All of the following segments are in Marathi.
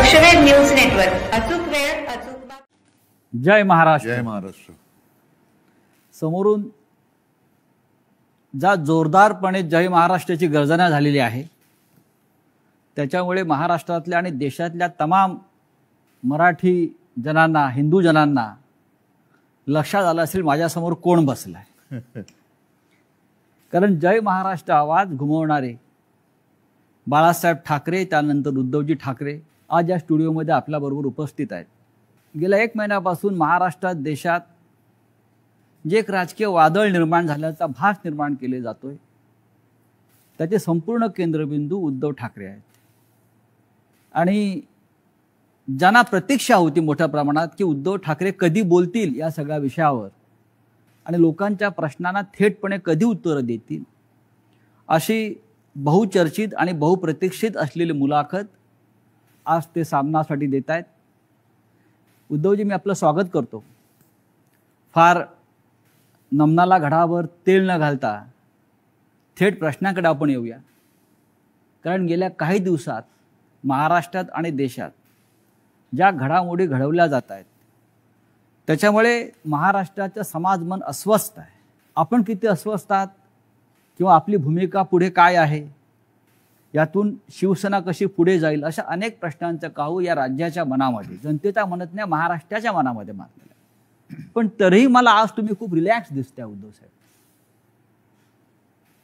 लक्षवेध न्यूज नेटवर्क, अचूक वेळ अचूक बाब. जय महाराष्ट्र. जय महाराष्ट्र. समोरून ज्या जोरदारपणे जय महाराष्ट्राची गर्जना झालेली आहे त्याच्यामुळे महाराष्ट्रातल्या आणि देशातल्या तमाम मराठी जनांना, हिंदू जनांना लक्षात आलं असेल माझ्यासमोर कोण बसलाय. कारण जय महाराष्ट्र आवाज घुमवणारे बाळासाहेब ठाकरे, त्यानंतर उद्धवजी ठाकरे आज या स्टुडिओमध्ये आपल्याबरोबर उपस्थित आहेत. गेल्या 1 महिन्यापासून महाराष्ट्रात, देशात जे एक राजकीय वादळ निर्माण झाल्याचा भास निर्माण केले जातोय त्याचे संपूर्ण केंद्रबिंदू उद्धव ठाकरे आहेत. आणि ज्यांना प्रतीक्षा होती मोठ्या प्रमाणात की उद्धव ठाकरे कधी बोलतील या सगळ्या विषयावर आणि लोकांच्या प्रश्नांना थेटपणे कधी उत्तरं देतील, अशी बहुचर्चित आणि बहुप्रतीक्षित असलेली मुलाखत आज ते सामनासाठी देत आहेत. उद्धवजी, मी आपलं स्वागत करतो. फार नमनाला घडावर तेल न घालता थेट प्रश्नाकडे आपण येऊया. कारण गेल्या काही दिवसात महाराष्ट्रात आणि देशात ज्या घडामोडी घडवल्या जात आहेत त्याच्यामुळे महाराष्ट्राचं समाजमन अस्वस्थ आहे. आपण किती अस्वस्थ आहात किंवा आपली भूमिका पुढे काय आहे, यातून शिवसेना कशी पुढे जाईल, अशा अनेक प्रश्नांचं काहू या राज्याच्या मनामध्ये, जनतेच्या मनात नाही, महाराष्ट्राच्या मनामध्ये मारलेलं आहे. पण तरीही मला आज तुम्ही खूप रिलॅक्स दिसताय उद्धव साहेब.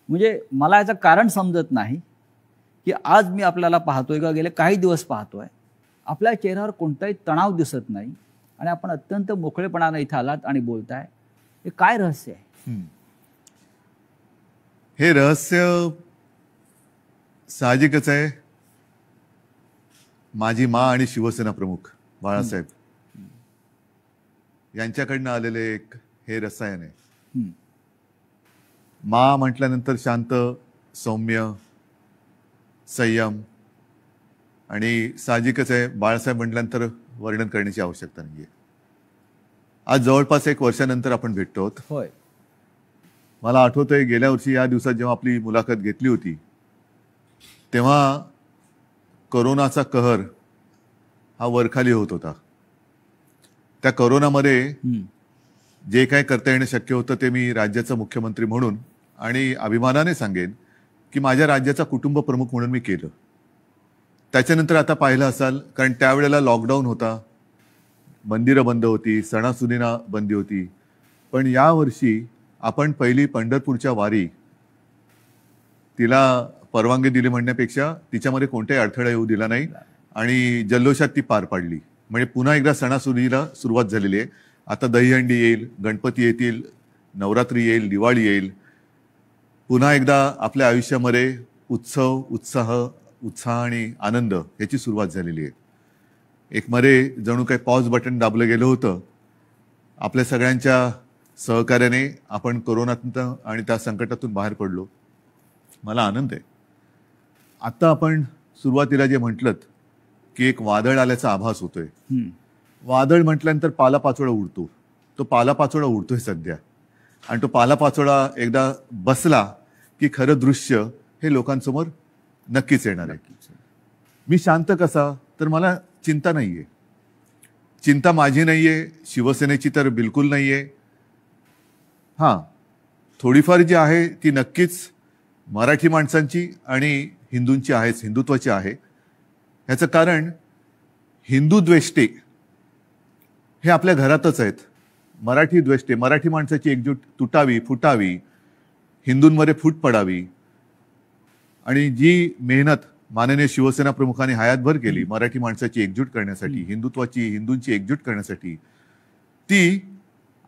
म्हणजे मला याचं कारण समजत नाही की आज मी आपल्याला पाहतोय का गेले काही दिवस पाहतोय आपल्या चेहऱ्यावर कोणताही तणाव दिसत नाही आणि आपण अत्यंत मोकळेपणाने इथे आलात आणि बोलताय. हे काय रहस्य आहे? हे रहस्य साहजिकच आहे. माझी मा आणि शिवसेना प्रमुख बाळासाहेब यांच्याकडनं आलेले एक हे रसायन आहे. मा म्हटल्यानंतर शांत, सौम्य, संयम, आणि साहजिकच आहे बाळासाहेब म्हटल्यानंतर वर्णन करण्याची आवश्यकता नाहीये. आज जवळपास 1 वर्षानंतर आपण भेटतो. होय. मला आठवतंय गेल्या वर्षी या दिवसात जेव्हा आपली मुलाखत घेतली होती तेव्हा कोरोनाचा कहर हा वरखाली होत होता. त्या कोरोनामध्ये जे काय करता येणं शक्य होतं ते मी राज्याचा मुख्यमंत्री म्हणून आणि अभिमानाने सांगेन की माझ्या राज्याचा कुटुंब प्रमुख म्हणून मी केलं. त्याच्यानंतर आता पाहिलं असाल, कारण त्यावेळेला लॉकडाऊन होता, मंदिरं बंद होती, सणासुदींना बंदी होती. पण यावर्षी आपण पहिली पंढरपूरच्या वारी तिला परवानगी दिली म्हणण्यापेक्षा तिच्यामध्ये कोणताही अडथळा येऊ दिला नाही आणि जल्लोषात ती पार पाडली. म्हणजे पुन्हा एकदा सणासुदीला सुरुवात झालेली आहे. आता दहीहंडी येईल, गणपती येतील, नवरात्री येईल, दिवाळी येईल. पुन्हा एकदा आपल्या आयुष्यामध्ये उत्सव, उत्साह आणि आनंद याची सुरुवात झालेली आहे. एक मध्ये जणू काही पॉज बटन दाबलं गेलं होतं. आपल्या सगळ्यांच्या सहकार्याने आपण कोरोनातून आणि त्या संकटातून बाहेर पडलो. मला आनंद आहे. आता आपण सुरुवातीला जे म्हटलं की एक वादळ आल्याचा आभास होतोय. वादळ म्हटल्यानंतर पालापाचोळा उडतो. तो पालापाचोळा उडतोय सध्या, आणि तो पालापाचोळा एकदा बसला की खरं दृश्य हे लोकांसमोर नक्कीच येणार आहे. मी शांत कसा, तर मला चिंता नाहीये. चिंता माझी नाहीये, शिवसेनेची तर बिलकुल नाहीये. हां, थोडीफार जी आहे ती नक्कीच मराठी माणसांची आणि हिंदूंची आहेच, हिंदुत्वाची आहे. ह्याचं कारण हिंदू द्वेष्टे हे आपल्या घरातच आहेत. मराठी द्वेष्टे, मराठी माणसाची एकजूट तुटावी, फुटावी, हिंदूंमध्ये फूट पडावी, आणि जी मेहनत माननीय शिवसेना प्रमुखांनी हयातभर केली मराठी माणसाची एकजूट करण्यासाठी, हिंदुत्वाची, हिंदूंची एकजूट करण्यासाठी, ती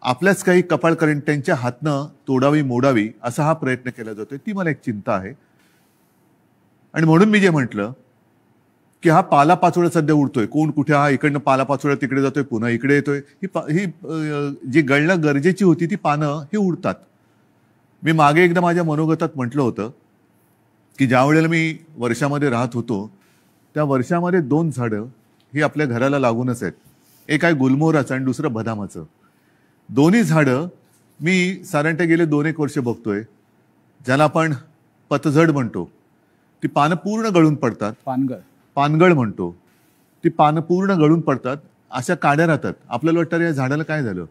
आपल्याच काही कपाळकरंट्यांच्या हातनं तोडावी, मोडावी असा हा प्रयत्न केला जातोय. ती मला एक चिंता आहे. आणि म्हणून मी जे म्हटलं की हा पालापाचोळा सध्या उडतोय, कोण कुठे, हा इकडनं पालापाचोळा तिकडे जातोय, पुन्हा इकडे येतोय, ही जी गळणं गरजेची होती ती पानं ही उडतात. मी मागे एकदा माझ्या मनोगतात म्हटलं होतं की ज्या वेळेला मी वर्षामध्ये राहत होतो त्या वर्षामध्ये 2 झाडं ही आपल्या घराला लागूनच आहेत. एक आहे गुलमोहराचं आणि दुसरं बदामाचं. दोन्ही झाडं मी साधारणतः गेले 2-1 वर्ष बघतोय, ज्याला आपण पतझड म्हणतो. ती पानं पूर्ण गळून पडतात, पानगळ म्हणतो. ती पानं पूर्ण गळून पडतात, अशा काड्या राहतात. आपल्याला वाटतं या झाडाला काय झालं,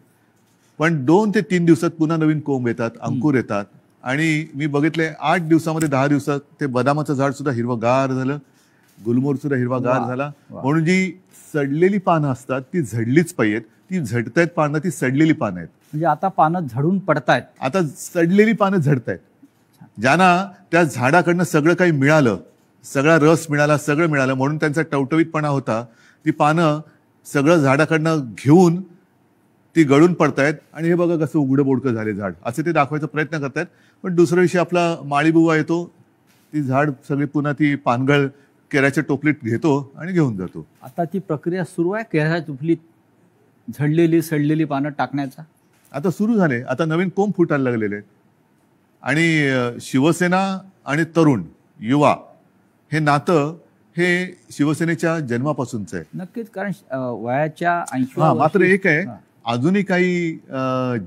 पण 2 ते 3 दिवसात पुन्हा नवीन कोंब येतात, अंकुर येतात. आणि मी बघितले 8 दिवसामध्ये 10 दिवसात ते बदामाचं झाड सुद्धा हिरवगार झालं, गुलमोहर सुद्धा हिरवागार झाला. म्हणून जी सडलेली पानं असतात ती झडलीच पाहिजेत. ती झडतायत पानं, ती सडलेली पानं आहेत. म्हणजे आता पानं झडून पडतायत, आता सडलेली पानं झडतायत. ज्यांना त्या झाडाकडनं सगळं काही मिळालं, सगळा रस मिळाला, सगळं मिळालं, म्हणून त्यांचा टवटवीतपणा होता, ती पानं सगळं झाडाकडनं घेऊन ती गळून पडतायत. आणि हे बघा कसं उघडं बोडकं झाले झाड, असं ते दाखवायचा प्रयत्न करतायत. पण दुसऱ्या दिवशी आपला माळीबुवा येतो, ती झाड सगळी पुन्हा ती पानगळ केळ्याच्या टोपलीत घेतो आणि घेऊन जातो. आता ती प्रक्रिया सुरू आहे केळ्याच्या टोपलीत झडलेली सडलेली पानं टाकण्याचा. आता सुरू झाले, आता नवीन कोंब फुटायला लागलेले आहेत. आणि शिवसेना आणि तरुण युवा हे नातं हे शिवसेनेच्या जन्मापासूनचं आहे. नक्कीच, कारण वयाच्या 80 हा, मात्र एक आहे, अजूनही काही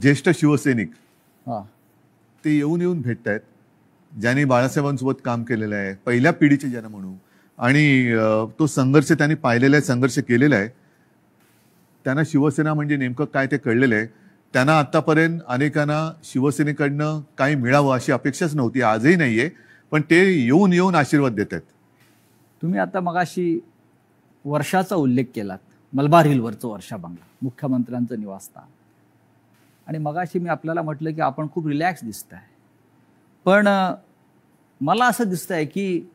ज्येष्ठ शिवसैनिक ते येऊन येऊन भेटतायत, ज्यांनी बाळासाहेबांसोबत काम केलेलं आहे, पहिल्या पिढीचे ज्यांना म्हणू, आणि तो संघर्ष त्यांनी पाहिलेला आहे, संघर्ष केलेला आहे. त्यांना शिवसेना म्हणजे नेमकं काय ते कळलेलं आहे. त्यांना आतापर्यंत अनेकांना शिवसेनेकडनं काही मिळावं अशी अपेक्षाच नव्हती, आजही नाहीये, पण ते येऊन येऊन आशीर्वाद देत आहेत. तुम्ही आता मगाशी वर्षाचा उल्लेख केलात, मलबार हिलवरचं वर्षा बंगला, मुख्यमंत्र्यांचं निवासस्थान. आणि मगाशी मी आपल्याला म्हटलं की आपण खूप रिलॅक्स दिसताय, पण मला असं दिसतंय की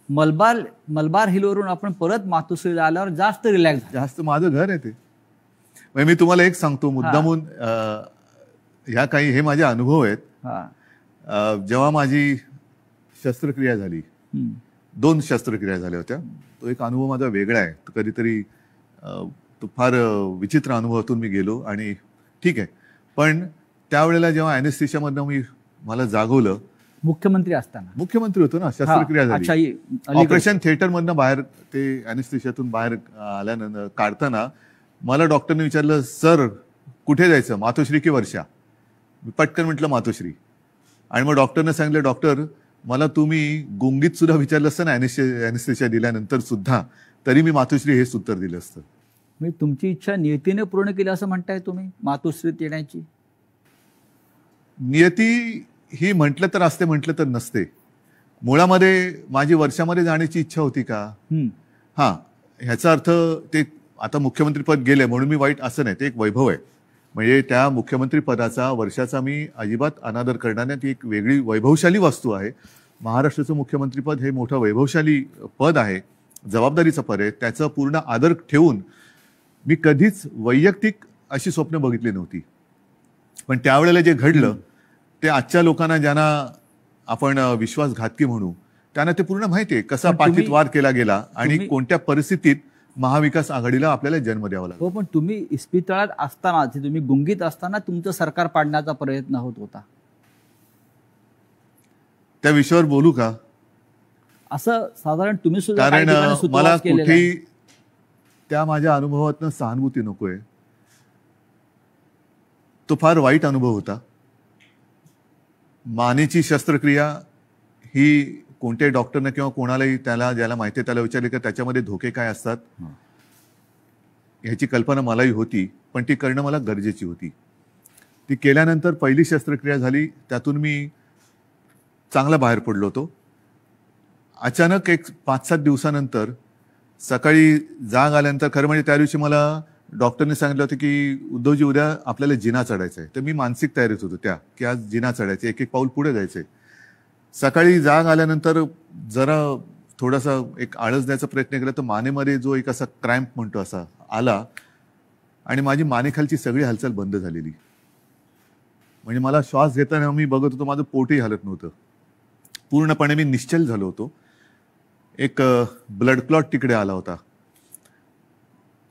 मलबार हिलवरून आपण परत मातोश्रीला आल्यावर जास्त रिलॅक्स. जास्त माझं घर आहे ते. म्हणजे मी तुम्हाला एक सांगतो मुद्दामून, ह्या काही हे माझे अनुभव आहेत. जेव्हा माझी शस्त्रक्रिया झाली, 2 शस्त्रक्रिया झाल्या होत्या, तो एक अनुभव माझा वेगळा आहे. कधीतरी तो फार विचित्र अनुभवातून मी गेलो आणि ठीक आहे. पण त्यावेळेला जेव्हा अॅनेस्थेशियामधनं मला जागवलं, मुख्यमंत्री असताना, मुख्यमंत्री होतो ना, शस्त्रक्रिया झाली, ऑपरेशन थिएटर मधनं बाहेर ते अॅनेस्थेशियातून बाहेर आल्यानंतर काढताना मला डॉक्टरने विचारलं, सर कुठे जायचं, मातोश्री की वर्षा? मी पटकन म्हटलं मातोश्री. आणि मग डॉक्टरने सांगितलं, डॉक्टर मला तुम्ही गुंगीत सुद्धा विचारलं असतं ना अॅनेस्थेशिया दिल्यानंतर सुद्धा, तरी मी मातोश्री हेच उत्तर दिलं असतं. मी तुमची इच्छा नियतीने पूर्ण केली असं म्हणताय तुम्ही मातोश्रीत येण्याची? नियती ही म्हटलं तर असते, म्हटलं तर नसते. मुळामध्ये माझी वर्षामध्ये जाण्याची इच्छा होती का? हा, ह्याचा अर्थ ते आता मुख्यमंत्रीपद गेले म्हणून मी वाईट असं नाही, ते एक वैभव आहे. म्हणजे त्या मुख्यमंत्री पदाचा, वर्षाचा मी अजिबात अनादर करणार नाही. ती एक वेगळी वैभवशाली वस्तू आहे. महाराष्ट्राचं मुख्यमंत्रीपद हे मोठं वैभवशाली पद आहे, जबाबदारीचं पद आहे. त्याचा पूर्ण आदर ठेवून मी कधीच वैयक्तिक अशी स्वप्न बघितली नव्हती. पण त्यावेळेला जे घडलं ते आजच्या लोकांना, ज्यांना आपण विश्वासघातकी म्हणू, त्यांना ते पूर्ण माहिती आहे कसा पाठीत वार केला गेला आणि कोणत्या परिस्थितीत महाविकास आघाडीला आपल्याला जन्म द्यावा लागला. हो, पण तुम्ही इस्पितळात असताना, तुम्ही गुंगीत असताना तुमचं सरकार पाडण्याचा प्रयत्न होत होता. त्या विषयावर बोलू का? असं साधारण तुम्ही सुद्धा, कारण मला कुठेही त्या माझ्या अनुभवातनं सहानुभूती नकोय. तो फार वाईट अनुभव होता. मानेची शस्त्रक्रिया ही कोणत्याही डॉक्टरने किंवा कोणालाही त्याला ज्याला माहिती आहे त्याला विचारले की त्याच्यामध्ये धोके काय असतात, ह्याची कल्पना मलाही होती, पण ती करणं मला गरजेची होती. ती केल्यानंतर पहिली शस्त्रक्रिया झाली, त्यातून मी चांगला बाहेर पडलो होतो. अचानक एक 5-7 दिवसानंतर सकाळी जाग आल्यानंतर, खरं म्हणजे त्या दिवशी मला डॉक्टरने सांगितलं होतं की उद्धवजी उद्या आपल्याला जिना चढायचा आहे. तर मी मानसिक तयारीत होतो की आज जिना चढायचं, एक एक पाऊल पुढे जायचंय. सकाळी जाग आल्यानंतर जरा थोडासा एक आळस द्यायचा प्रयत्न केला तर मानेमध्ये जो एक असा क्रॅम्प म्हणतो असा आला आणि माझी मानेखालची सगळी हालचाल बंद झालेली. म्हणजे मला श्वास घेताना मी बघत होतो, माझं पोटही हलत नव्हतं. पूर्णपणे मी निश्चल झालो होतो. एक ब्लड क्लॉट तिकडे आला होता.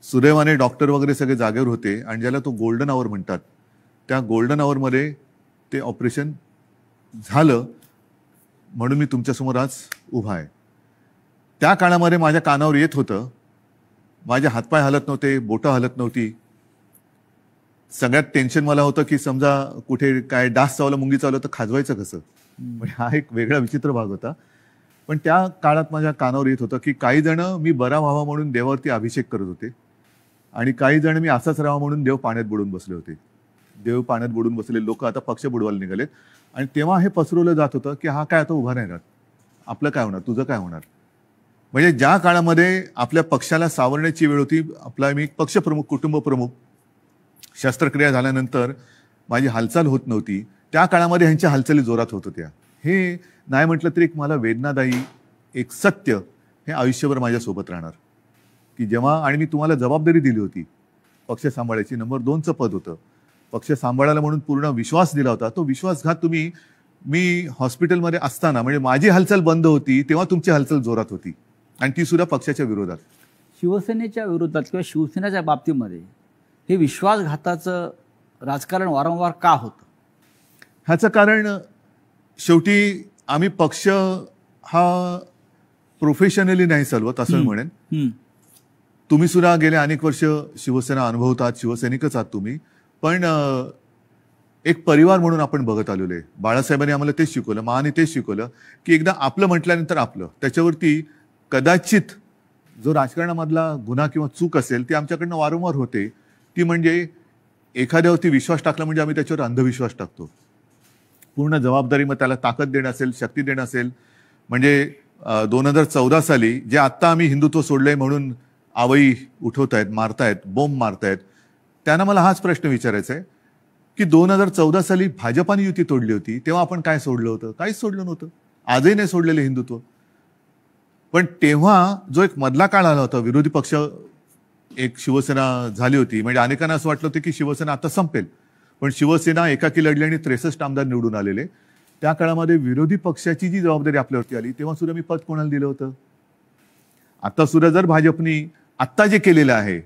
सुदैवाने डॉक्टर वगैरे सगळे जागेवर होते आणि ज्याला तो गोल्डन आवर म्हणतात, त्या गोल्डन आवरमध्ये ते ऑपरेशन झालं, म्हणून मी तुमच्यासमोर आज उभा आहे. त्या काळामध्ये माझ्या कानावर येत होतं, माझे हातपाय हलत नव्हते, बोटं हलत नव्हती. सगळ्यात टेन्शन मला होतं की समजा कुठे काय डास चावला, मुंगी चावलं तर खाजवायचं कसं. म्हणजे हा एक वेगळा विचित्र भाग होता. पण त्या काळात माझ्या कानावर येत होतं की काही जण मी बरा व्हावा म्हणून देवावरती अभिषेक करत होते आणि काही जण मी असाच राहावा म्हणून देव पाण्यात बुडून बसले होते. देव पाण्यात बुडून बसलेले लोक आता पक्ष बुडवायला निघालेत. आणि तेव्हा हे पसरवलं जात होतं की हा काय आता उभा नाही राहत, आपलं काय होणार, तुझं काय होणार. म्हणजे ज्या काळामध्ये आपल्या पक्षाला सावरण्याची वेळ होती, आपला मी पक्षप्रमुख, कुटुंब प्रमुख, शस्त्रक्रिया झाल्यानंतर माझी हालचाल होत नव्हती, त्या काळामध्ये ह्यांच्या हालचाली जोरात होत होत्या. हे नाही म्हटलं तरी एक मला वेदनादायी एक सत्य हे आयुष्यभर माझ्यासोबत राहणार की जेव्हा, आणि मी तुम्हाला जबाबदारी दिली होती पक्ष सांभाळायची, नंबर 2चं पद होतं, पक्ष सांभाळायला म्हणून पूर्ण विश्वास दिला होता. तो विश्वासघात तुम्ही, मी हॉस्पिटलमध्ये असताना, म्हणजे माझी हालचाल बंद होती तेव्हा तुमची हालचाल जोरात होती आणि ती सुद्धा पक्षाच्या विरोधात. शिवसेनेच्या विरोधात किंवा शिवसेनेच्या बाबतीमध्ये हे विश्वासघाताचं राजकारण वारंवार का होतं? ह्याचं कारण शेवटी आम्ही पक्ष हा प्रोफेशनली नाही चालवत असं मी म्हणेन. तुम्ही सुद्धा गेले अनेक वर्ष शिवसेना अनुभवतात, शिवसैनिकच आहात तुम्ही, पण एक परिवार म्हणून आपण बघत आलेलो आहे. बाळासाहेबांनी आम्हाला तेच शिकवलं, महाने तेच शिकवलं की एकदा आपलं म्हटल्यानंतर आपलं, त्याच्यावरती कदाचित जो राजकारणामधला गुन्हा किंवा चूक असेल ती आमच्याकडनं वारंवार होते, ती म्हणजे एखाद्यावरती विश्वास टाकला म्हणजे आम्ही त्याच्यावर अंधविश्वास टाकतो. पूर्ण जबाबदारी, मग त्याला ताकद देणं असेल, शक्ती देणं असेल. म्हणजे 2014 साली जे आत्ता आम्ही हिंदुत्व सोडलंय म्हणून आवई उठवतायत, मारतायत, बोंब मारतायत, त्यांना मला हाच प्रश्न विचारायचा आहे की 2014 साली भाजपाने युती तोडली होती तेव्हा आपण काय सोडलं होतं? काहीच सोडलं नव्हतं. आजही नाही सोडलेलं हिंदुत्व. पण तेव्हा जो एक मधला काळ आला होता, विरोधी पक्ष एक शिवसेना झाली होती, म्हणजे अनेकांना असं वाटलं होतं की शिवसेना आता संपेल, पण शिवसेना एकाकी लढली आणि 63 आमदार निवडून आलेले. त्या काळामध्ये विरोधी पक्षाची जी जबाबदारी आपल्यावरती आली तेव्हा सुद्धा मी पद कोणाला दिलं होतं? आता सुद्धा जर भाजपनी आत्ता जे केलेलं आहे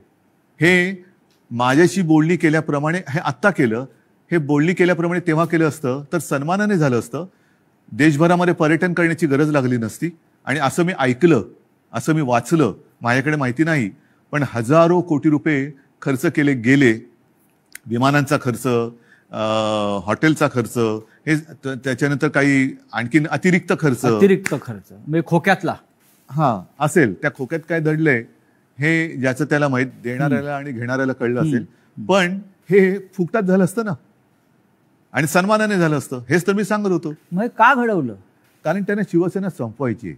हे माझ्याशी बोलणी केल्याप्रमाणे, हे आत्ता केलं, हे बोलणी केल्याप्रमाणे तेव्हा केलं असतं तर सन्मानाने झालं असतं. देशभरामध्ये पर्यटन करण्याची गरज लागली नसती. आणि असं मी ऐकलं, असं मी वाचलं, माझ्याकडे माहिती नाही, पण हजारो कोटी रुपये खर्च केले गेले. विमानांचा खर्च, हॉटेलचा खर्च, हे त्याच्यानंतर काही आणखीन अतिरिक्त खर्च म्हणजे खोक्यातला असेल. त्या खोक्यात काय दडलंय हे ज्याचं त्याला माहित, देणाऱ्याला आणि घेणाऱ्याला कळलं असेल. पण हे फुकटात झालं असतं ना, आणि सन्मानाने झालं असतं. हेच तर मी सांगत होतो. मग का घडवलं? कारण त्याने शिवसेना संपवायची.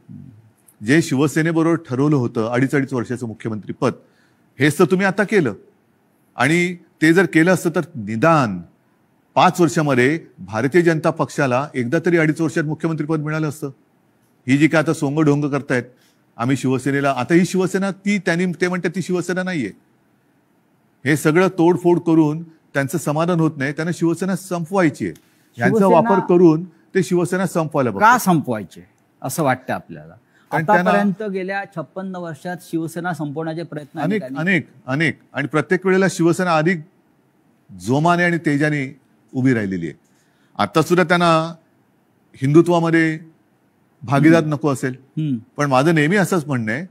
जे शिवसेनेबरोबर ठरवलं होतं 2.5 वर्षाचं मुख्यमंत्री पद, हेच तर तुम्ही आता केलं. आणि ते जर केलं असतं तर निदान 5 वर्षामध्ये भारतीय जनता पक्षाला एकदा तरी 2.5 वर्षात मुख्यमंत्रीपद मिळालं असतं. ही जी काय आता सोंगढोंग करतायत आम्ही शिवसेनेला, आता ही शिवसेना ते म्हणतात ती शिवसेना नाहीये. हे सगळं तोडफोड करून त्यांचं समाधान होत नाही. त्यांना शिवसेना संपवायची आहे. यांचा वापर करून ते शिवसेना संपवायला का संपवायचे असं वाटतं आपल्याला? आतापर्यंत गेल्या 56 वर्षात शिवसेना संपवण्याचे प्रयत्न अनेक आणि प्रत्येक वेळेला शिवसेना अधिक जोमाने आणि तेजाने उभी राहिलेली आहे. आता सुद्धा त्यांना हिंदुत्वामध्ये भागीदार नको असेल, पण माझं नेहमी असंच म्हणणं आहे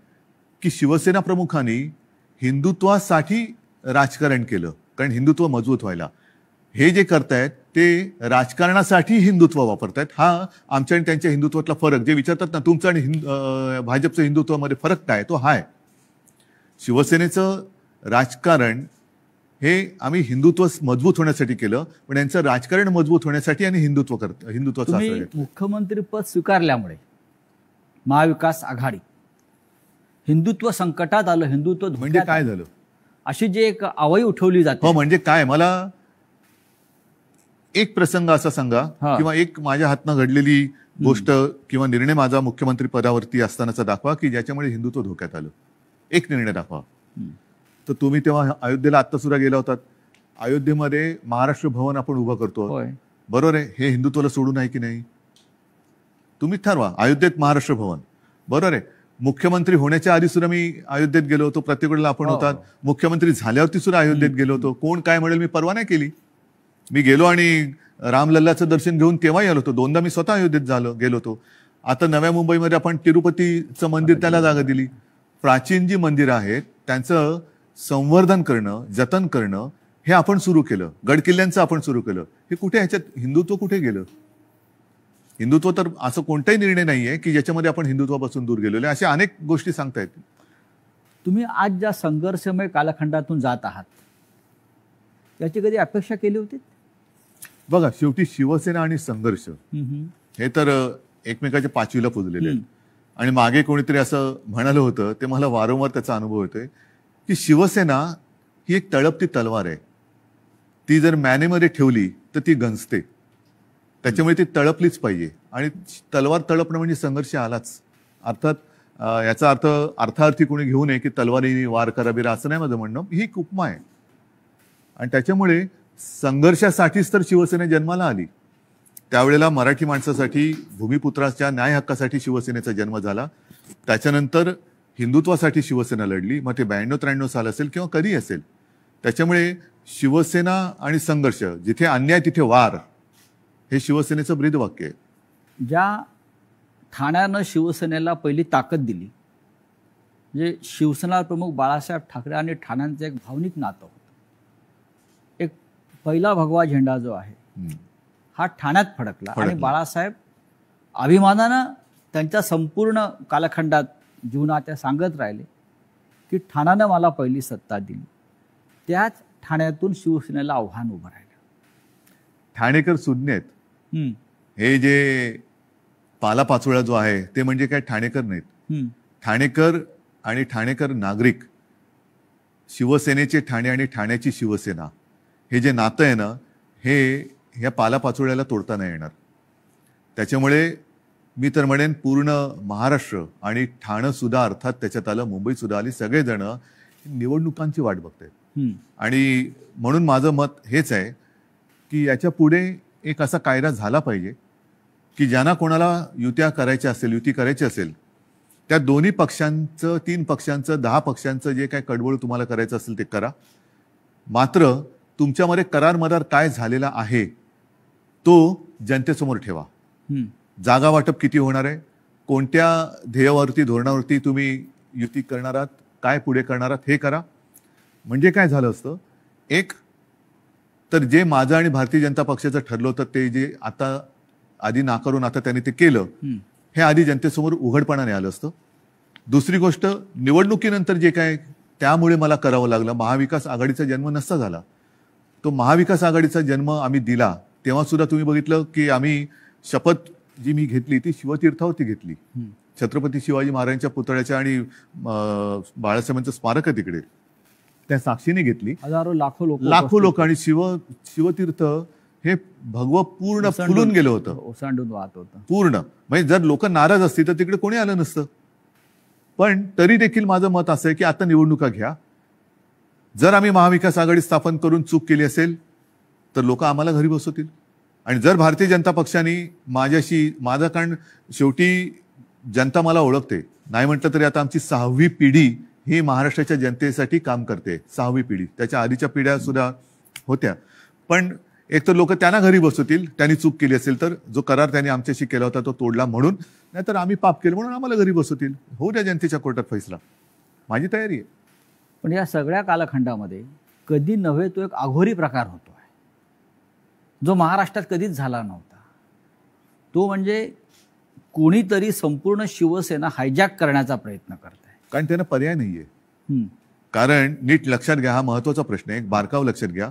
की शिवसेना प्रमुखांनी हिंदुत्वासाठी राजकारण केलं, कारण हिंदुत्व मजबूत व्हायला. हे जे करतायत ते राजकारणासाठी हिंदुत्व वापरतायत. हा आमच्या आणि त्यांच्या हिंदुत्वातला फरक, जे विचारतात ना तुमचं आणि भाजपचं हिंदुत्वामध्ये फरक काय, तो हा आहे. शिवसेनेचं राजकारण हे आम्ही हिंदुत्व मजबूत होण्यासाठी केलं, पण यांचं राजकारण मजबूत होण्यासाठी आणि हिंदुत्वाचा आश्रय घेतला. मुख्यमंत्रीपद स्वीकारल्यामुळे महाविकास आघाडी हिंदुत्व संकटात आलं, हिंदुत्व म्हणजे काय झालं अशी जी एक आवई उठवली जाते. हो, म्हणजे काय, मला एक प्रसंग असा सांगा किंवा एक माझ्या हातनं घडलेली गोष्ट किंवा निर्णय माझा मुख्यमंत्री पदावरती असतानाचा दाखवा की ज्याच्यामुळे हिंदुत्व धोक्यात आलं. एक निर्णय दाखवा. तर तुम्ही तेव्हा अयोध्येला आत्ता सुद्धा गेला होतात. अयोध्येमध्ये महाराष्ट्र भवन आपण उभं करतो, बरोबर आहे. हे हिंदुत्वाला सोडून आहे की नाही? तुम्ही ठरवा. अयोध्येत महाराष्ट्र भवन, बरोबर आहे. मुख्यमंत्री होण्याच्या आधी सुद्धा मी अयोध्येत गेलो होतो. प्रत्येक वेळेला आपण होतात. मुख्यमंत्री झाल्यावरती सुद्धा अयोध्येत गेलो होतो. कोण काय म्हणेल मी पर्वा नाही केली. मी गेलो आणि रामलल्लाचं दर्शन घेऊन तेव्हाही आलो होतो. 2दा मी स्वतः अयोध्येत गेलो होतो. आता नव्या मुंबईमध्ये आपण तिरुपतीचं मंदिर त्याला जागा दिली. प्राचीन जी मंदिरं आहेत त्यांचं संवर्धन करणं, जतन करणं हे आपण सुरू केलं. गडकिल्ल्यांचं आपण सुरू केलं. हे कुठे, ह्याच्यात हिंदुत्व कुठे गेलं? हिंदुत्व तर असं कोणताही निर्णय नाहीये की ज्याच्यामध्ये आपण हिंदुत्वापासून दूर गेलेलो आहे. अशा अनेक गोष्टी सांगता येतील. तुम्ही आज ज्या संघर्षमय कालखंडातून जात आहात याची कधी अपेक्षा केली होती? बघा, शेवटी शिवसेना आणि संघर्ष हे तर एकमेकाच्या पाचवीला पुजलेले आहेत. आणि मागे कोणीतरी असं म्हणालं होतं, ते मला वारंवार त्याचा अनुभव येतोय, की शिवसेना ही एक तळपती तलवार आहे. ती जर मॅनेमध्ये ठेवली तर ती गंजते. त्याच्यामुळे ती तळपलीच पाहिजे. आणि तलवार तळपणं म्हणजे संघर्ष आलाच. अर्थात याचा अर्थ अर्थार्थी कोणी घेऊ नये की तलवारीने वार करा बिरा, असं नाही माझं म्हणणं. ही एक उपमा आहे. आणि त्याच्यामुळे संघर्षासाठीच तर शिवसेना जन्माला आली. त्यावेळेला मराठी माणसासाठी, भूमिपुत्राच्या न्याय हक्कासाठी शिवसेनेचा जन्म झाला. त्याच्यानंतर हिंदुत्वासाठी शिवसेना लढली. मग ते 92-93 साल असेल किंवा कधी असेल. त्याच्यामुळे शिवसेना आणि संघर्ष, जिथे अन्याय तिथे वार, हे शिवसेनेचं ब्रीदवाक्य आहे. ज्या ठाण्यानं शिवसेनेला पहिली ताकद दिली, म्हणजे शिवसेना प्रमुख बाळासाहेब ठाकरे आणि ठाण्यांचं एक भावनिक नातं होतं. एक पहिला भगवा झेंडा जो आहे हा ठाण्यात फडकला. आणि बाळासाहेब अभिमानानं त्यांच्या संपूर्ण कालखंडात जीवनात सांगत राहिले की ठाण्यानं मला पहिली सत्ता दिली. त्याच ठाण्यातून शिवसेनेला आव्हान उभं राहिलं. ठाणेकर सुज्ञ आहेत. हे जे पालापाचोळा जो आहे ते म्हणजे काय ठाणेकर नाहीत. ठाणेकर आणि ठाणेकर नागरिक, शिवसेनेचे ठाणे आणि ठाण्याची शिवसेना, हे जे नातं आहे ना, हे ह्या पालापाचोळ्याला तोडता नाही येणार. त्याच्यामुळे मी तर म्हणेन पूर्ण महाराष्ट्र आणि ठाणं सुद्धा, अर्थात त्याच्यात आलं मुंबई सुद्धा आली, सगळेजण निवडणुकांची वाट बघतायत. आणि म्हणून माझं मत हेच आहे की याच्या पुढे एक असा कायदा झाला पाहिजे की ज्यांना कोणाला युती करायची असेल त्या दोन्ही पक्षांचं, 3 पक्षांचं, 10 पक्षांचं जे काय कडवळ तुम्हाला करायचं असेल ते करा. मात्र तुमच्यामध्ये करार मदार काय झालेला आहे तो जनतेसमोर ठेवा. जागा वाटप किती होणार आहे, कोणत्या ध्येयावरती, धोरणावरती तुम्ही युती करणार आहात, काय पुढे करणार आहात, हे करा. म्हणजे काय झालं असतं, एक तर जे माझं आणि भारतीय जनता पक्षाचं ठरलं होतं ते जे आता आधी नाकारून आता त्यांनी ते केलं, हे आधी जनतेसमोर उघडपणाने आलं असतं. दुसरी गोष्ट, निवडणुकीनंतर जे काय त्यामुळे मला करावं लागलं, महाविकास आघाडीचा जन्म नसता झाला. तो महाविकास आघाडीचा जन्म आम्ही दिला तेव्हा सुद्धा तुम्ही बघितलं की आम्ही शपथ जी मी घेतली ती शिवतीर्थावरती घेतली. छत्रपती शिवाजी महाराजांच्या पुतळ्याच्या आणि बाळासाहेबांचं स्मारक आहे तिकडे, त्या साक्षीने घेतली. हजारो लाखो लोक. आणि शिवतीर्थ हे भगवं पूर्ण फुलून गेलं होतं, ओसांडून वाहत होतं पूर्ण. म्हणजे जर लोक नाराज असतील तर तिकडे कोणी आलं नसतं. पण तरी देखील माझं मत असं आहे की आता निवडणुका घ्या. जर आम्ही महाविकास आघाडी स्थापन करून चूक केली असेल तर लोक आम्हाला घरी बसवतील. आणि जर भारतीय जनता पक्षाने माझं, कारण शेवटी जनता मला ओळखते, नाही म्हटलं तरी आता आमची 6वी पिढी ही महाराष्ट्राच्या जनतेसाठी काम करते. 6वी पिढी, त्याच्या आधीच्या पिढ्या सुद्धा होत्या. पण एक तर लोक त्यांना घरी बसवतील त्यांनी चूक केली असेल तर, जो करार त्यांनी आमच्याशी केला होता तो तोडला म्हणून, नाहीतर आम्ही पाप केलं म्हणून आम्हाला घरी बसवतील. होऊ द्या जनतेच्या कोर्टात फैसला, माझी तयारी आहे. पण या सगळ्या कालखंडामध्ये कधी नव्हे तो एक अघोरी प्रकार होतो आहे जो महाराष्ट्रात कधीच झाला नव्हता. तो म्हणजे कोणीतरी संपूर्ण शिवसेना हायजॅक करण्याचा प्रयत्न करत आहे. कारण त्यांना पर्याय नाहीये. कारण नीट लक्षात घ्या, हा महत्वाचा प्रश्न आहे, एक बारकाव लक्षात घ्या.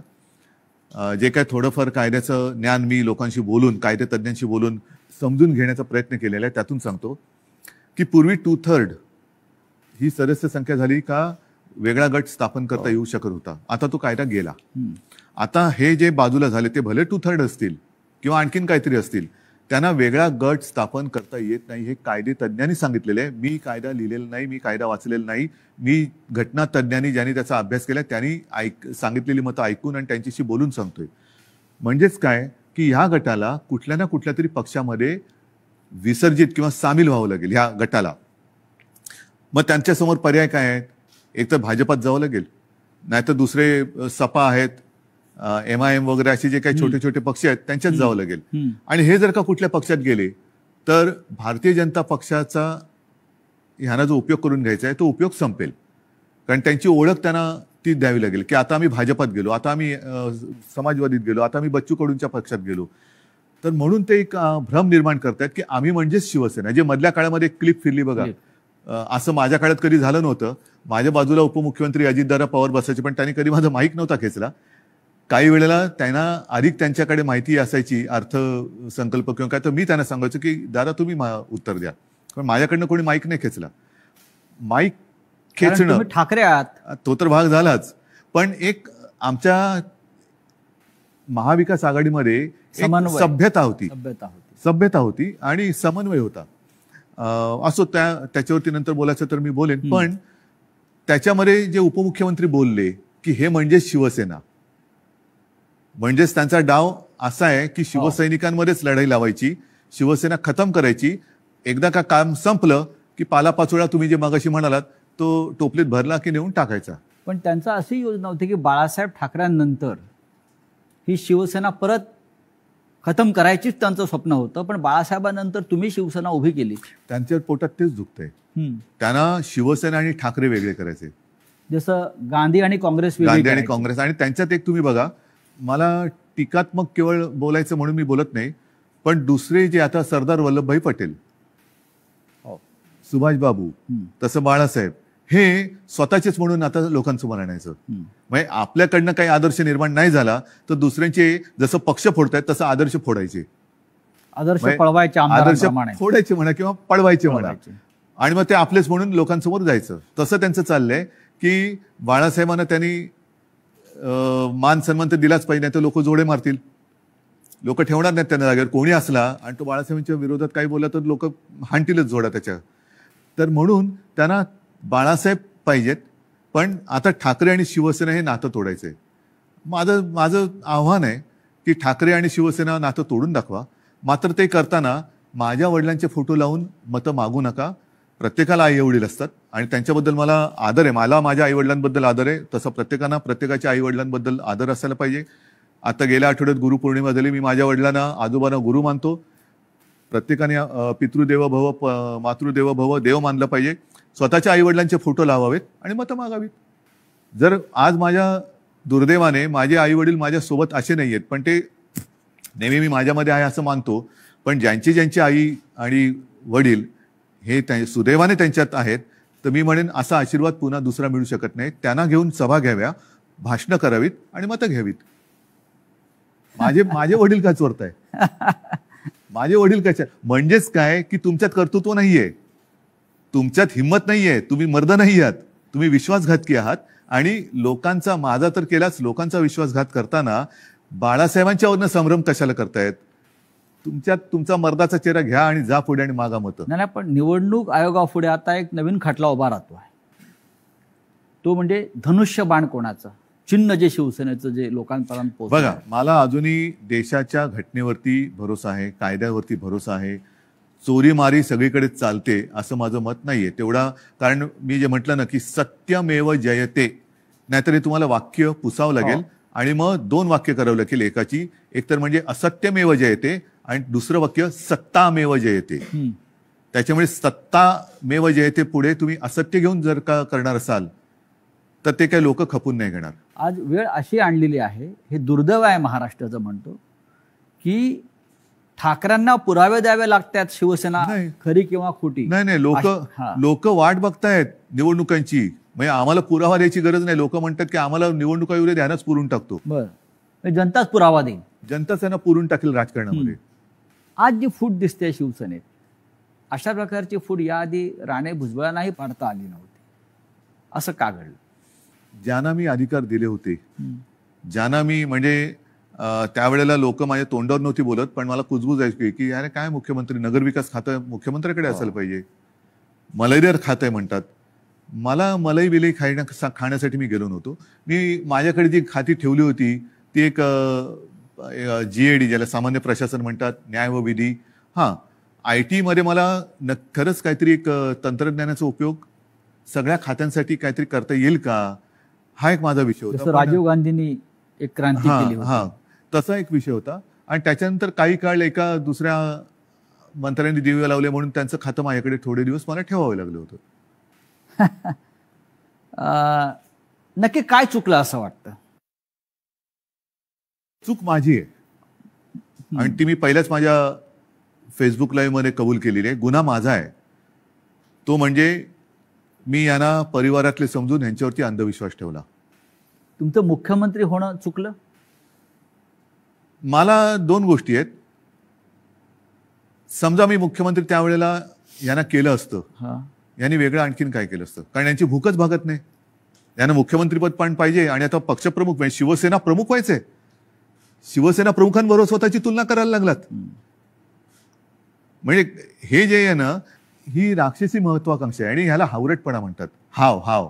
जे काय थोडंफार कायद्याचं ज्ञान मी लोकांशी बोलून, कायदेतज्ञांशी बोलून समजून घेण्याचा प्रयत्न केलेला आहे, त्यातून सांगतो की पूर्वी 2/3 ही सदस्य संख्या झाली का वेगळा गट स्थापन करता येऊ शकत होता. आता तो कायदा गेला. आता हे जे बाजूला झाले ते भले 2/3 असतील किंवा आणखीन काहीतरी असतील, त्यांना वेगळा गट स्थापन करता येत नाही. हे कायदे तज्ज्ञांनी सांगितलेलं आहे. मी कायदा लिहिलेला नाही, मी कायदा वाचलेला नाही. मी घटना तज्ज्ञांनी ज्यांनी त्याचा अभ्यास केला त्यांनी सांगितलेली मतं ऐकून आणि त्यांच्याशी बोलून सांगतोय. म्हणजेच काय की ह्या गटाला कुठल्या ना कुठल्या तरी पक्षामध्ये विसर्जित किंवा सामील व्हावं लागेल ह्या गटाला. मग त्यांच्यासमोर पर्याय काय आहेत? एक तर भाजपात जावं लागेल, नाहीतर दुसरे सपा आहेत, MIM वगैरे असे जे काही छोटे छोटे पक्ष आहेत त्यांच्यात जावं लागेल. आणि हे जर का कुठल्या पक्षात गेले तर भारतीय जनता पक्षाचा ह्यांना जो उपयोग करून घ्यायचा आहे तो उपयोग संपेल. कारण त्यांची ओळख त्यांना ती द्यावी लागेल की आता आम्ही भाजपात गेलो, आता आम्ही समाजवादीत गेलो, आता आम्ही बच्चू कडूंच्या पक्षात गेलो. तर म्हणून ते एक भ्रम निर्माण करतायत की आम्ही म्हणजेच शिवसेना. जे मधल्या काळामध्ये एक क्लिप फिरली बघा, असं माझ्या काळात कधी झालं नव्हतं. माझ्या बाजूला उपमुख्यमंत्री अजितदादा पवार बसायचे, पण त्यांनी कधी माझा माईक नव्हता खेचला. काही वेळेला त्यांना अधिक त्यांच्याकडे माहिती असायची अर्थसंकल्प किंवा काय, तर मी त्यांना सांगायचो की दादा तुम्ही उत्तर द्या, पण माझ्याकडनं कोणी माईक नाही खेचला. माईक खेचणं ठाकरे आहात तो तर भाग झालाच, पण एक आमच्या महाविकास आघाडीमध्ये सभ्यता होती आणि समन्वय होता. असो त्याच्यावरती नंतर बोलायचं तर मी बोलेन. पण त्याच्यामध्ये जे उपमुख्यमंत्री बोलले की हे म्हणजेच शिवसेना, म्हणजेच त्यांचा डाव असा आहे की शिवसैनिकांमध्येच लढाई लावायची, शिवसेना खतम करायची. एकदा का काम संपलं की पालापाचोळा तुम्ही जे मगाशी म्हणालात तो टोपलीत भरला की नेऊन टाकायचा. पण त्यांचा अशी योजना होती की बाळासाहेब ठाकरेंनंतर ही शिवसेना परत खतम करायचीच त्यांचं स्वप्न होतं. पण बाळासाहेबांनंतर तुम्ही शिवसेना उभी केली. त्यांच्या पोटात तेच दुखतंय. त्यांना शिवसेना आणि ठाकरे वेगळे करायचे, जसं गांधी आणि काँग्रेस आणि त्यांच्यात एक तुम्ही बघा, मला टीकात्मक केवळ बोलायचं म्हणून मी बोलत नाही, पण दुसरे जे आता सरदार वल्लभभाई पटेल, सुभाष बाबू, तसं बाळासाहेब, हे स्वतःचेच म्हणून आता लोकांसमोर आणायचं. म्हणजे आपल्याकडनं काही आदर्श निर्माण नाही झाला तर दुसऱ्यांचे जसं पक्ष फोडतायत तसं आदर्श फोडायचे, आदर्श फोडायचे म्हणा किंवा पळवायचे म्हणा, आणि मग ते आपलेच म्हणून लोकांसमोर जायचं. तसं त्यांचं चाललंय की बाळासाहेबांना त्यांनी मान सन्मान तर दिलाच पाहिजे, नाही तर लोक जोडे मारतील, लोक ठेवणार नाहीत त्यांना जागेवर. कोणी असला आणि तो बाळासाहेबांच्या विरोधात काही बोलला तर लोक हाणतीलच जोडा त्याच्या. तर म्हणून त्यांना बाळासाहेब पाहिजेत, पण आता ठाकरे आणि शिवसेना हे नातं तोडायचंय. माझं आव्हान आहे की ठाकरे आणि शिवसेना नातं तोडून दाखवा. मात्र ते करताना माझ्या वडिलांचे फोटो लावून मतं मागू नका. प्रत्येकाला आई वडील असतात आणि त्यांच्याबद्दल मला आदर आहे. मला माझ्या आई वडिलांबद्दल आदर आहे, तसं प्रत्येकानं प्रत्येकाच्या आई वडिलांबद्दल आदर असायला पाहिजे. आता गेल्या आठवड्यात गुरुपौर्णिमा झाली. मी माझ्या वडिलांना आजोबांना गुरु मानतो. प्रत्येकाने पितृदेव भव मातृदेव भव देव मानलं पाहिजे. स्वतःच्या आई वडिलांचे फोटो लावावेत आणि मतं मागावीत. जर आज माझ्या दुर्दैवाने माझे आई वडील माझ्या सोबत असे नाही आहेत, पण ते नेहमी मी माझ्यामध्ये आहे असं मानतो, पण ज्यांची आई आणि वडील हे सुदैवाने त्यांच्यात आहेत, तर मी म्हणेन असा आशीर्वाद पुन्हा दुसरा मिळू शकत नाही. त्यांना घेऊन सभा घ्याव्या, भाषणं करावीत आणि मतं घ्यावीत. माझे वडील काय चोरताय? माझे वडील काय? म्हणजेच काय की तुमच्यात कर्तृत्व नाहीये, तुमच्यात हिंमत नाहीये, तुम्ही मर्द नाही आहात, तुम्ही विश्वासघातकी आहात. आणि लोकांचा, माझा तर केलाच, लोकांचा विश्वासघात करताना बाळासाहेबांच्यावरनं संभ्रम कशाला करतायत? तुमच्यात तुमचा मर्दाचा चेहरा घ्या आणि जा पुढे आणि मागा मतं. नाही, पण निवडणूक आयोगापुढे आता एक नवीन खटला उभा राहतो आहे, तो म्हणजे धनुष्यबाण कोणाचं चिन्ह, जे शिवसेनेचं जे लोकांपर्यंत पोहोचलं. बघा, मला अजूनही देशाच्या घटनेवरती भरोसा आहे, कायद्यावरती भरोसा आहे. चोरीमारी सगळीकडे चालते असं माझं मत नाहीये तेवढा. कारण मी जे म्हटलं ना की सत्यमेव जयते, नाहीतर हे तुम्हाला वाक्य पुसावं लागेल आणि मग दोन वाक्य करावं लागेल एकाची. एक तर म्हणजे असत्यमेव जयते आणि दुसरं वाक्य सत्तामेव जयते. त्याच्यामुळे सत्तामेव जयते पुढे तुम्ही असत्य घेऊन जर का करणार असाल तर ते काही लोक खपून नाही घेणार. आज वेळ अशी आणलेली आहे, हे दुर्दैव आहे महाराष्ट्राचं म्हणतो, की ठाकरेंना पुरावे द्यावे लागतात शिवसेना खरी किंवा खोटी. नाही, लोक वाट बघतायत निवडणुकांची. म्हणजे आम्हाला पुरावा द्यायची गरज नाही. लोक म्हणतात की आम्हाला निवडणुका येऊ दे, ध्यानच पुरून टाकतो. बरं, जनताच पुरावा देईल, जनताच त्यांना पुरून टाकेल राजकारणामध्ये. आज जी फूट दिसते शिवसेनेत, अशा प्रकारची फूट याआधी राणे भुजबळांनाही पाडता आली नव्हती. असं का घडलं? ज्यांना मी अधिकार दिले होते, ज्यांना मी म्हणजे त्यावेळेला लोक माझ्या तोंडावर नव्हती बोलत, पण मला कुजबूज आहे की अरे काय मुख्यमंत्री, नगरविकास खातं मुख्यमंत्र्याकडे असायला पाहिजे, मलईदार खातं आहे म्हणतात. मला मलाई बिलई खाण्यासाठी मी गेलो नव्हतो. मी माझ्याकडे जी खाती ठेवली होती ती एक GAD, ज्याला सामान्य प्रशासन म्हणतात, न्याय व विधी. IT मध्ये मला खरंच काहीतरी एक तंत्रज्ञानाचा उपयोग सगळ्या खात्यांसाठी काहीतरी करता येईल का, हा एक माझा विषय होता. राजीव गांधींनी एक क्रांती केली होती, तसा एक विषय होता. आणि त्याच्यानंतर काही काळ एका दुसऱ्या मंत्र्यांनी दिवे लावले म्हणून त्यांचं खातं माझ्याकडे थोडे दिवस मला ठेवावं लागलं होतं. नक्की काय चुकलं असं वाटतं? चूक माझी आहे. आणि ती मी पहिल्याच माझ्या फेसबुक लाईव्हमध्ये कबूल केलेली आहे. गुन्हा माझा आहे तो म्हणजे मी यांना परिवारातले समजून यांच्यावरती अंधविश्वास ठेवला. तुमचं मुख्यमंत्री होणं चुकलं? मला दोन गोष्टी आहेत. समजा मी मुख्यमंत्री त्यावेळेला यांना केलं असतं, यांनी वेगळं आणखीन काय केलं असतं, कारण यांची भूकच भागत नाही. यांना मुख्यमंत्रीपद पण पाहिजे आणि आता पक्षप्रमुख म्हणजे शिवसेना प्रमुख व्हायचे. शिवसेना प्रमुखांबरोबर स्वतःची तुलना करायला लागलात. म्हणजे हे जे आहे ना, ही राक्षसी महत्वाकांक्षा आहे आणि ह्याला हावरटपणा म्हणतात. हाव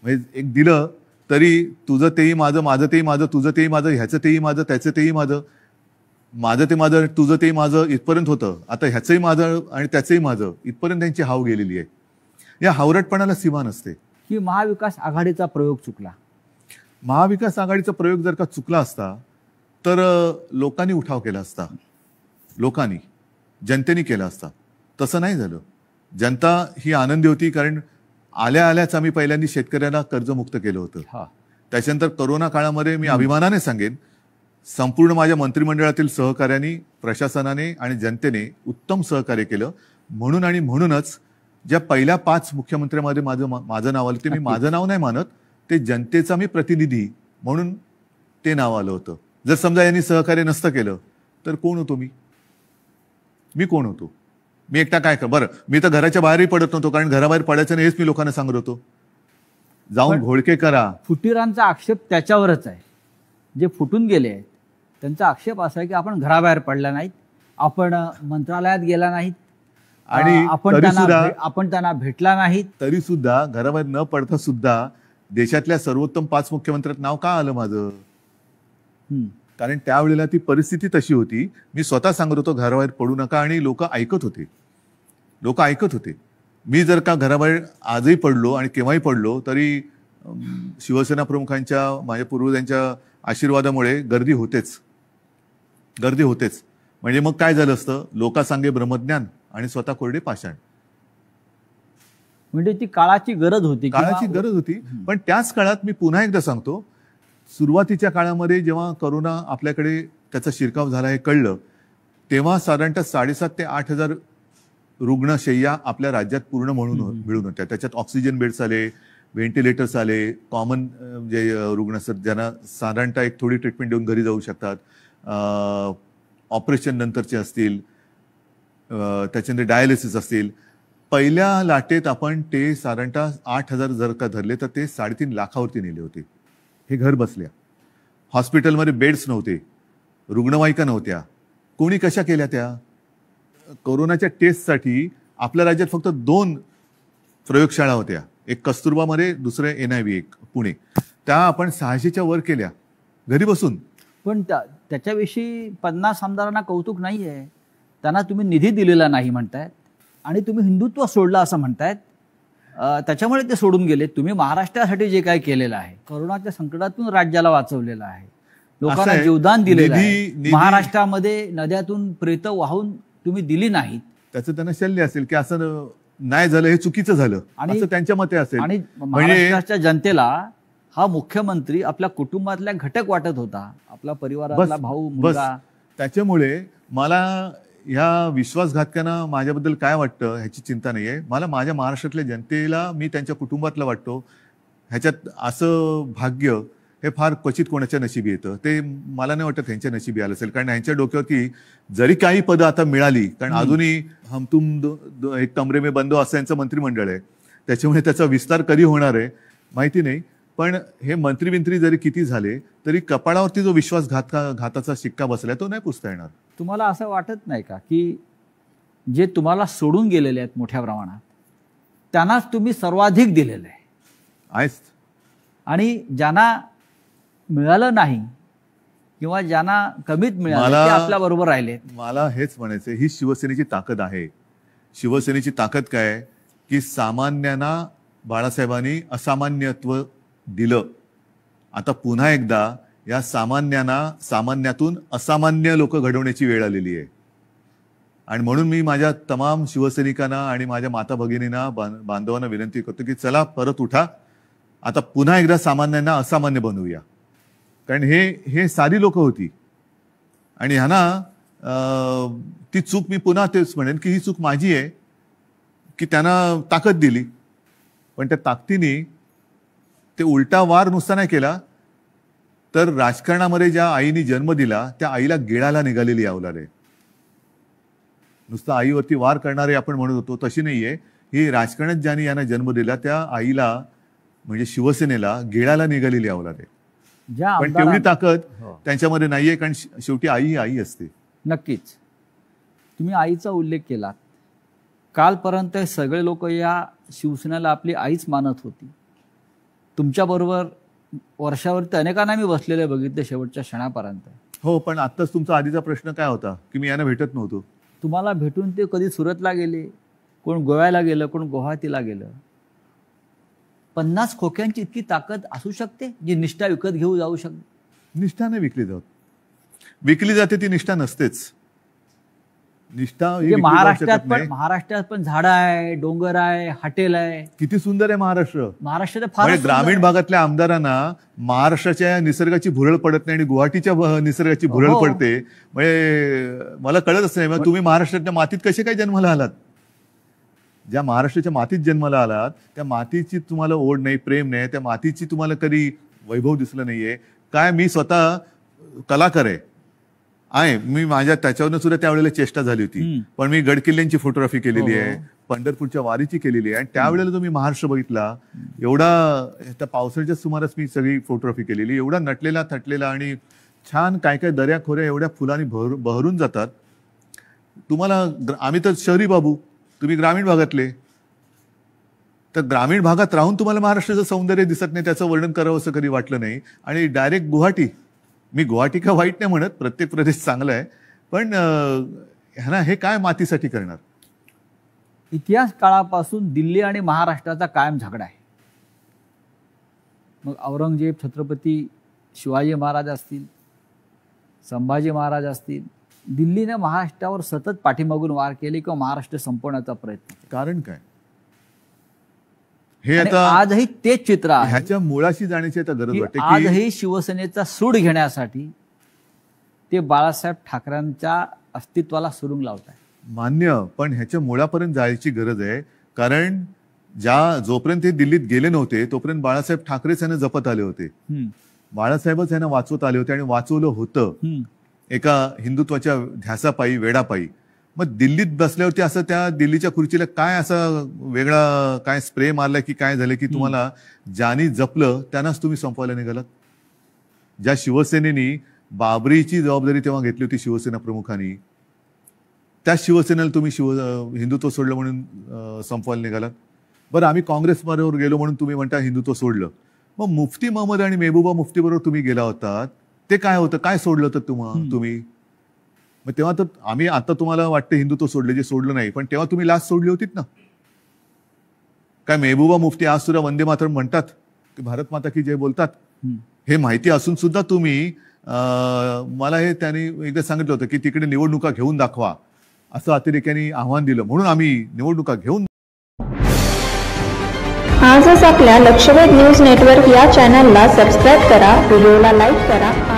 म्हणजे एक दिलं तरी तुझं तेही माझं, माझं तेही माझं, तुझं तेही माझं, ह्याचं तेही माझं, त्याचं तेही माझं, माझं ते माझं, तुझं तेही माझं इथपर्यंत होतं. आता ह्याचंही माझं आणि त्याचंही माझं इथपर्यंत त्यांची हाव गेलेली आहे. या हावरटपणाला सीमा नसते. की महाविकास आघाडीचा प्रयोग चुकला? महाविकास आघाडीचा प्रयोग जर का चुकला असता तर लोकांनी उठाव केला असता, लोकांनी, जनतेने केला असता. तसं नाही झालं. जनता ही आनंदी होती कारण आल्याच आम्ही पहिल्यांदा शेतकऱ्यांना कर्जमुक्त केलं होतं. त्याच्यानंतर कोरोना काळामध्ये मी अभिमानाने सांगेन संपूर्ण माझ्या मंत्रिमंडळातील सहकार्यांनी, प्रशासनाने आणि जनतेने उत्तम सहकार्य केलं. म्हणून आणि म्हणूनच ज्या पहिल्या 5 मुख्यमंत्र्यांमध्ये माझं नाव आलं, ते मी माझं नाव नाही मानत, ते जनतेचा मी प्रतिनिधी म्हणून ते नाव आलं होतं. जर समजा यांनी सहकार्य नसतं केलं तर कोण होतो मी कोण होतो? मी एकटा काय कर. बरं, मी तर घराच्या बाहेरही पडत नव्हतो कारण घराबाहेर पडायचं नाही हेच मी लोकांना सांगत होतो. जाऊन घोळके करा. फुटीरांचा आक्षेप त्याच्यावरच आहे. जे फुटून गेले आहेत त्यांचा आक्षेप असा आहे की आपण घराबाहेर पडला नाहीत, आपण मंत्रालयात गेला नाहीत आणि आपण त्यांना भेटला नाहीत. तरी सुद्धा घराबाहेर न पडता सुद्धा देशातल्या सर्वोत्तम 5 मुख्यमंत्र्यात नाव का आलं माझं? कारण त्यावेळेला ती परिस्थिती तशी होती. मी स्वतः सांगत होतो घराबाहेर पडू नका आणि लोक ऐकत होते. मी जर का घराबाहेर आजही पडलो आणि केव्हाही पडलो तरी शिवसेना प्रमुखांच्या, माझ्या पूर्वजांच्या आशीर्वादामुळे गर्दी होतेच. म्हणजे मग काय झालं असतं, लोकांसांगे ब्रह्मज्ञान आणि स्वतः कोरडे पाषाण. म्हणजे ती काळाची गरज होती. पण त्याच काळात मी पुन्हा एकदा सांगतो, सुरुवातीच्या काळामध्ये जेव्हा कोरोना आपल्याकडे त्याचा शिरकाव झाला हे कळलं तेव्हा साधारणतः 7,500 ते 8,000 रुग्णशय्या आपल्या राज्यात पूर्ण मिळून होत्या. त्याच्यात ऑक्सिजन बेड्स आले, व्हेंटिलेटर्स आले, कॉमन जे रुग्ण असतात ज्यांना साधारणतः एक थोडी ट्रीटमेंट देऊन घरी जाऊ शकतात, ऑपरेशन नंतरचे असतील, त्याच्यानंतर डायलिसिस असतील. पहिल्या लाटेत आपण ते साधारणतः 8,000 जर का धरले तर ते 3.5 लाखावरती नेले होते. हे घर बसल्या. हॉस्पिटलमध्ये बेड्स नव्हते, रुग्णवाहिका नव्हत्या. कोणी कशा केल्या त्या? कोरोनाच्या टेस्टसाठी आपल्या राज्यात फक्त 2 प्रयोगशाळा होत्या. एक कस्तुरबामध्ये, दुसरं NIV एक पुणे. त्या आपण 600च्या वर केल्या घरी बसून. पण त्याच्याविषयी 50 आमदारांना कौतुक नाही आहे. त्यांना तुम्ही निधी दिलेला नाही म्हणतायत आणि तुम्ही हिंदुत्व सोडलं असं म्हणतायत. त्याच्यामुळे ते सोडून गेले. तुम्ही महाराष्ट्रासाठी जे काय केलेलं आहे, कोरोनाच्या संकटातून राज्याला वाचवलेलं आहे, लोकांना जीवदान दिलेलं आहे. महाराष्ट्रामध्ये नद्यातून प्रेत वाहून तुम्ही दिली नाहीत. त्याचं त्यांना शल्य असेल की असं नाही झालं, हे चुकीचं झालं असं त्यांच्या मते असेल. आणि महाराष्ट्राच्या जनतेला हा मुख्यमंत्री आपल्या कुटुंबातला घटक वाटत होता, आपला परिवारातला भाऊ, मुलगा. त्याच्यामुळे मला ह्या विश्वासघातकांना माझ्याबद्दल काय वाटतं ह्याची चिंता नाहीये. मला माझ्या महाराष्ट्रातल्या जनतेला मी त्यांच्या कुटुंबातला वाटतो. ह्याच्यात असं भाग्य हे फार क्वचित कोणाच्या नशिबी येतं. ते मला नाही वाटत ह्यांच्या नशिबी आलं असेल. कारण ह्यांच्या डोक्यावरती जरी काही पदं आता मिळाली, कारण अजूनही हम तुम एक कमरे में बंदो असं यांचं मंत्रिमंडळ आहे, त्याच्यामुळे त्याचा विस्तार कधी होणार आहे माहिती नाही. पण हे मंत्री जरी किती झाले तरी कपाळावरती जो विश्वासघाताचा शिक्का बसलाय तो नाही पुसता येणार. तुम्हाला असं वाटत नाही का की जे तुम्हाला सोडून गेलेले आहेत मोठ्या प्रमाणात त्यांनाच तुम्ही सर्वाधिक दिलेलं आहे आणि ज्यांना मिळालं नाही किंवा ज्यांना कमीत मिळालं ते आपल्या बरोबर राहिले? मला हेच म्हणायचं, ही शिवसेनेची ताकद आहे. शिवसेनेची ताकद काय आहे की सामान्यांना बाळासाहेबांनी असामान्यत्व दिलं. आता पुन्हा एकदा या सामान्यातून असामान्य लोक घडवण्याची वेळ आलेली आहे. आणि म्हणून मी माझ्या तमाम शिवसैनिकांना आणि माझ्या माता भगिनींना, बांधवांना विनंती करतो की चला परत उठा, आता पुन्हा एकदा सामान्यांना असामान्य बनवूया. कारण हे सारी लोक होती, आणि ह्यांना ती चूक मी पुन्हा तेच म्हणेन की ही चूक माझी आहे की त्यांना ताकद दिली, पण त्या ताकदीने ते उलटा वार नुसता नाही केला, तर राजकारणामध्ये ज्या आईने जन्म दिला त्या आईला गिळायला निघालेली अवलाद आहे. नुसतं आईवरती वार करणारे आपण म्हणत होतो तशी नाहीये ही. राजकारणात ज्याने यांना जन्म दिला त्या आईला म्हणजे शिवसेनेला गिळायला निघालेली अवलाद आहे. पण तेवढी ताकद त्यांच्यामध्ये नाहीये, कारण शेवटी आई ही आई असते. नक्कीच. तुम्ही आईचा उल्लेख केला. कालपर्यंत सगळे लोक या शिवसेनेला आपली आईच मानत होती. तुमच्याबरोबर वर्षावरती अनेकांना मी बसलेले बघितले शेवटच्या क्षणापर्यंत. हो, पण आत्ताच तुमचा आधीचा प्रश्न काय होता की मी यांना भेटत नव्हतो. तुम्हाला भेटून ते कधी सुरतला गेले, कोण गोव्याला गेलं, कोण गुवाहाटीला गेलं. 50 खोक्यांची इतकी ताकद असू शकते जी निष्ठा विकत घेऊ जाऊ शकते? निष्ठा नाही विकली जात. विकली जाते ती निष्ठा नसतेच. निष्ठा महाराष्ट्रात पण झाडं आहे, डोंगर आहे, हॉटेल आहे. किती सुंदर आहे महाराष्ट्र. महाराष्ट्रात फार ग्रामीण भागातल्या आमदारांना महाराष्ट्राच्या निसर्गाची भुरळ पडत नाही आणि गुवाहाटीच्या निसर्गाची भुरळ पडते. म्हणजे मला कळतच नाही, तुम्ही महाराष्ट्रातल्या मातीत कसे काय जन्माला आलात? ज्या महाराष्ट्राच्या मातीत जन्माला आलात त्या मातीची तुम्हाला ओढ नाही, प्रेम नाही, त्या मातीची तुम्हाला कधी वैभव दिसलं नाहीये काय? मी स्वतः कलाकार आहे, मी माझ्या त्याच्यावरनं सुद्धा त्यावेळेला चेष्टा झाली होती, पण मी गडकिल्ल्यांची फोटोग्राफी केलेली आहे, पंढरपूरच्या वारीची केलेली आहे. आणि त्यावेळेला जो मी महाराष्ट्र बघितला, एवढा त्या पावसाळ्याच्या सुमारास मी सगळी फोटोग्राफी केलेली, एवढा नटलेला थटलेला आणि छान काय काय दऱ्या खोऱ्या एवढ्या फुलांनी बहरून जातात. तुम्हाला आम्ही तर शहरी बाबू, तुम्ही ग्रामीण भागातले, तर ग्रामीण भागात राहून तुम्हाला महाराष्ट्राचं सौंदर्य दिसत नाही, त्याचं वर्णन करावं असं कधी वाटलं नाही. आणि डायरेक्ट गुवाहाटी, मी गुवाहाटी का वाईट नाही म्हणत, प्रत्येक प्रदेश चांगला आहे, पण ह्यांना हे काय मातीसाठी करणार? इतिहास काळापासून दिल्ली आणि महाराष्ट्राचा कायम झगडा आहे. मग औरंगजेब, छत्रपती शिवाजी महाराज असतील, संभाजी महाराज असतील, दिल्लीने महाराष्ट्रावर सतत पाठीमागून वार केले किंवा महाराष्ट्र संपवण्याचा प्रयत्न. कारण काय? हे आता आजही तेच चित्र आहे. ह्याच्या मुळाशी जाण्याची आता गरज वाटते. आजही शिवसेनेचा सूड घेण्यासाठी ते बाळासाहेब ठाकरेंच्या अस्तित्वाला सुरुंग लावत आहे. मान्य, पण ह्याच्या मुळापर्यंत जायची गरज आहे. कारण जोपर्यंत हे दिल्लीत गेले नव्हते तोपर्यंत बाळासाहेब ठाकरेच यांना जपत आले होते. बाळासाहेबच यांना वाचवत आले होते आणि वाचवलं होतं एका हिंदुत्वाच्या ध्यासापायी, वेडापायी. मग दिल्लीत बसल्यावरती असं त्या दिल्लीच्या खुर्चीला काय असं वेगळा काय स्प्रे मारलाय की काय झालं की तुम्हाला ज्यांनी जपलं त्यांनाच तुम्ही संपवायला निघालात? ज्या शिवसेनेनी बाबरीची जबाबदारी तेव्हा घेतली होती शिवसेना प्रमुखांनी, त्या शिवसेनेला तुम्ही हिंदुत्व सोडलं म्हणून संपवायला निघालात. बरं, आम्ही काँग्रेस बरोबर गेलो म्हणून तुम्ही म्हणता हिंदुत्व सोडलं. मग मुफ्ती महमद आणि मेहबूबा मुफ्ती बरोबर तुम्ही गेला होतात, ते काय होतं? काय सोडलं होतं तुम्ही? मग तेव्हा तर आम्ही आता तुम्हाला वाटतं हिंदुत्व सोडले, जे सोडलं नाही, पण तेव्हा तुम्ही लाच सोडली होतीत ना. काय मेहबूबा मुफ्ती आज सुद्धा वंदे मातरम म्हणतात, की भारत माता की जय बोलतात? हे माहिती असून सुद्धा तुम्ही मला हे त्यांनी एकदा सांगितलं होतं की तिकडे निवडणुका घेऊन दाखवा, असं अतिरेक्यांनी आव्हान दिलं, म्हणून आम्ही निवडणुका घेऊन. आजच आपल्या लक्षवेध न्यूज नेटवर्क या चॅनलला सबस्क्राईब करा, व्हिडिओला लाईक करा.